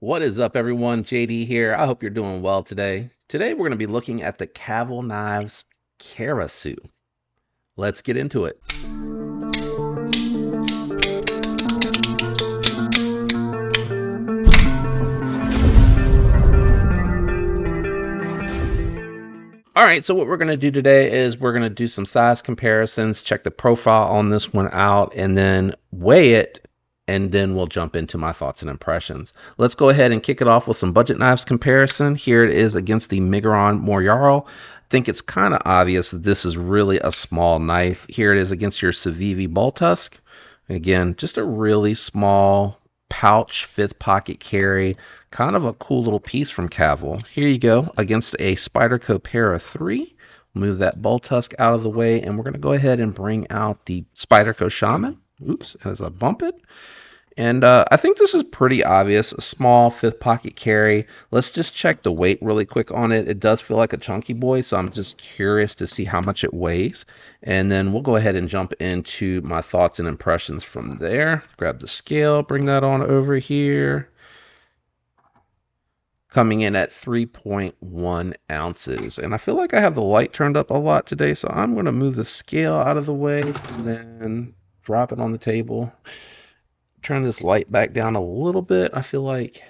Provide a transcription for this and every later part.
What is up, everyone? JD here. I hope you're doing well today. Today, we're going to be looking at the Cavol Knives Karsau. Let's get into it. All right, so what we're going to do today is we're going to do some size comparisons, check the profile on this one out, and then weigh it, and then we'll jump into my thoughts and impressions. Let's go ahead and kick it off with some budget knives comparison. Here it is against the Migron Moriaro. I think it's kind of obvious that this is really a small knife. Here it is against your Civivi Ball Tusk. Again, just a really small pouch, fifth pocket carry. Kind of a cool little piece from Cavol. Here you go against a Spyderco Para 3. Move that Bull Tusk out of the way, and we're going to go ahead and bring out the Spyderco Shaman. Oops, as I bump it. And I think this is pretty obvious, a small fifth pocket carry. Let's just check the weight really quick on it. It does feel like a chunky boy, so I'm just curious to see how much it weighs. And then we'll go ahead and jump into my thoughts and impressions from there. Grab the scale, bring that on over here. Coming in at 3.1 ounces. And I feel like I have the light turned up a lot today, so I'm going to move the scale out of the way and then drop it on the table. Turn this light back down a little bit. I feel like,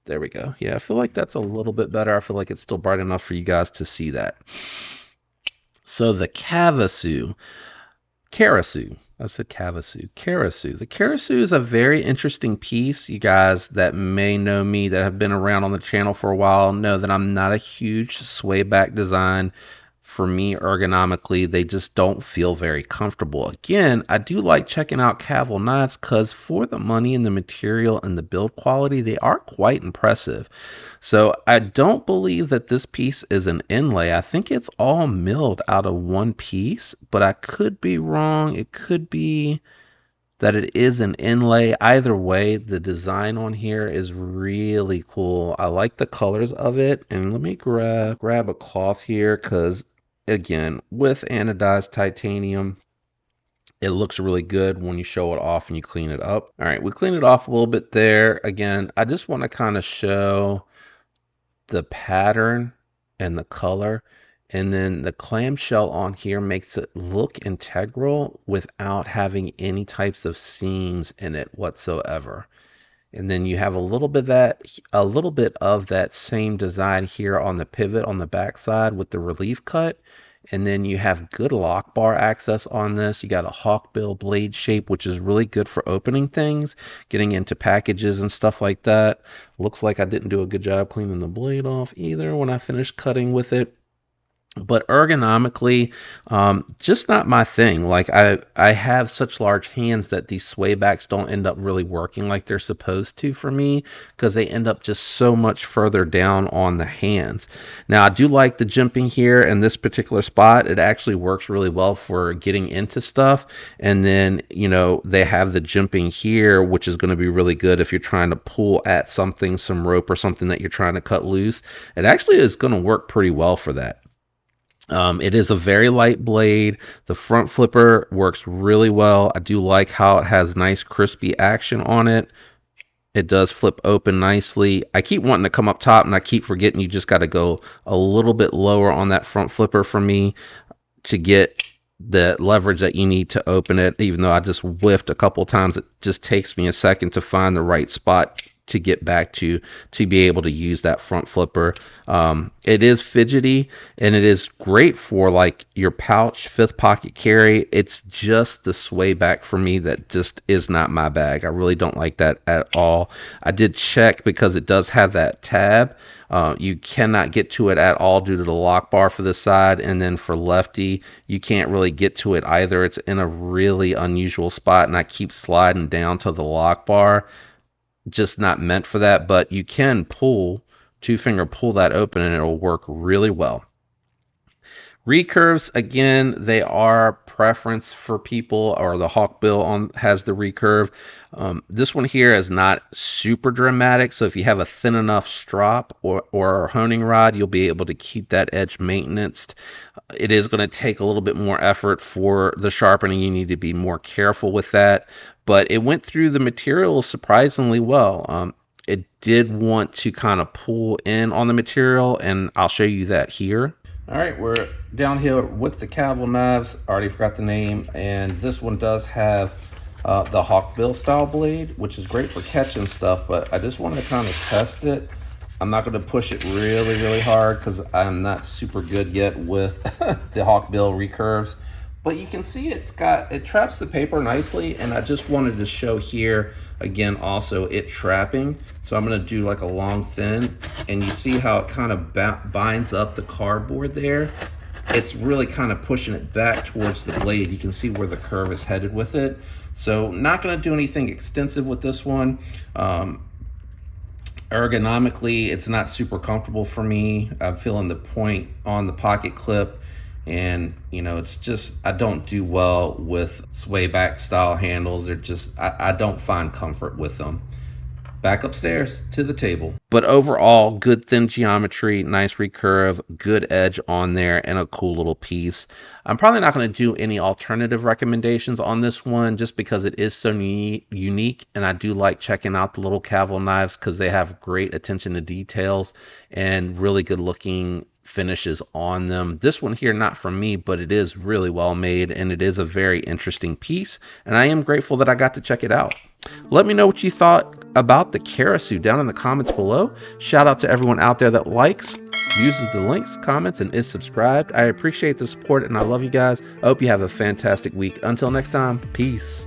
there we go. Yeah, I feel like that's a little bit better. I feel like it's still bright enough for you guys to see that. So the Karsau. I said Karsau. The Karsau is a very interesting piece. You guys that may know me, that have been around on the channel for a while, know that I'm not a huge sway back design. For me, ergonomically, they just don't feel very comfortable. Again, I do like checking out Cavol knives because for the money and the material and the build quality, they are quite impressive. So I don't believe that this piece is an inlay. I think it's all milled out of one piece, but I could be wrong. It could be that it is an inlay. Either way, the design on here is really cool. I like the colors of it. And let me grab a cloth here because, again, with anodized titanium, it looks really good when you show it off and you clean it up. All right, we clean it off a little bit there. Again, I just want to kind of show the pattern and the color, and then the clamshell on here makes it look integral without having any types of seams in it whatsoever. And then you have a little bit of that same design here on the pivot on the back side with the relief cut. And then you have good lock bar access on this. You got a hawkbill blade shape, which is really good for opening things, getting into packages and stuff like that. Looks like I didn't do a good job cleaning the blade off either when I finished cutting with it. But ergonomically, just not my thing. Like I have such large hands that these sway backs don't end up really working like they're supposed to for me because they end up just so much further down on the hands. Now I do like the jimping here in this particular spot. It actually works really well for getting into stuff. And then, you know, they have the jimping here, which is going to be really good if you're trying to pull at something, some rope or something that you're trying to cut loose. It actually is going to work pretty well for that. It is a very light blade. The front flipper works really well. I do like how it has nice crispy action on it. It does flip open nicely. I keep wanting to come up top and I keep forgetting you just got to go a little bit lower on that front flipper for me to get the leverage that you need to open it. Even though I just whiffed a couple times, it just takes me a second to find the right spot to get back to be able to use that front flipper. It is fidgety and it is great for like your pouch fifth pocket carry. It's just the sway back for me that just is not my bag. I really don't like that at all. I did check because it does have that tab. You cannot get to it at all due to the lock bar for this side, and then for lefty you can't really get to it either. It's in a really unusual spot and I keep sliding down to the lock bar. Just not meant for that, but you can two finger pull that open and it'll work really well. Recurves, again, they are preference for people, or the Hawkbill has the recurve. This one here is not super dramatic, so if you have a thin enough strop or honing rod, you'll be able to keep that edge maintained. It is going to take a little bit more effort for the sharpening. You need to be more careful with that, but it went through the material surprisingly well. it did want to kind of pull in on the material, and I'll show you that here. All right, we're down here with the Cavol knives. I already forgot the name, and this one does have the Hawkbill style blade, which is great for catching stuff, but I just wanted to kind of test it. I'm not going to push it really hard because I'm not super good yet with the Hawkbill recurves, but you can see it traps the paper nicely, and I just wanted to show here again also it trapping. So I'm going to do like a long thin, and you see how it kind of binds up the cardboard there. It's really kind of pushing it back towards the blade. You can see where the curve is headed with it. So not going to do anything extensive with this one. Ergonomically, it's not super comfortable for me. I'm feeling the point on the pocket clip, and you know, it's just, I don't do well with sway back style handles. They're just, I don't find comfort with them. Back upstairs to the table. But overall, good thin geometry, nice recurve, good edge on there, and a cool little piece. I'm probably not going to do any alternative recommendations on this one just because it is so unique, and I do like checking out the little Cavol knives because they have great attention to details and really good looking finishes on them. This one here, not from me, but it is really well made, and it is a very interesting piece, and I am grateful that I got to check it out. Let me know what you thought about the Karsau down in the comments below. Shout out to everyone out there that likes, uses the links, comments, and is subscribed. I appreciate the support, and I love you guys. I hope you have a fantastic week. Until next time, peace.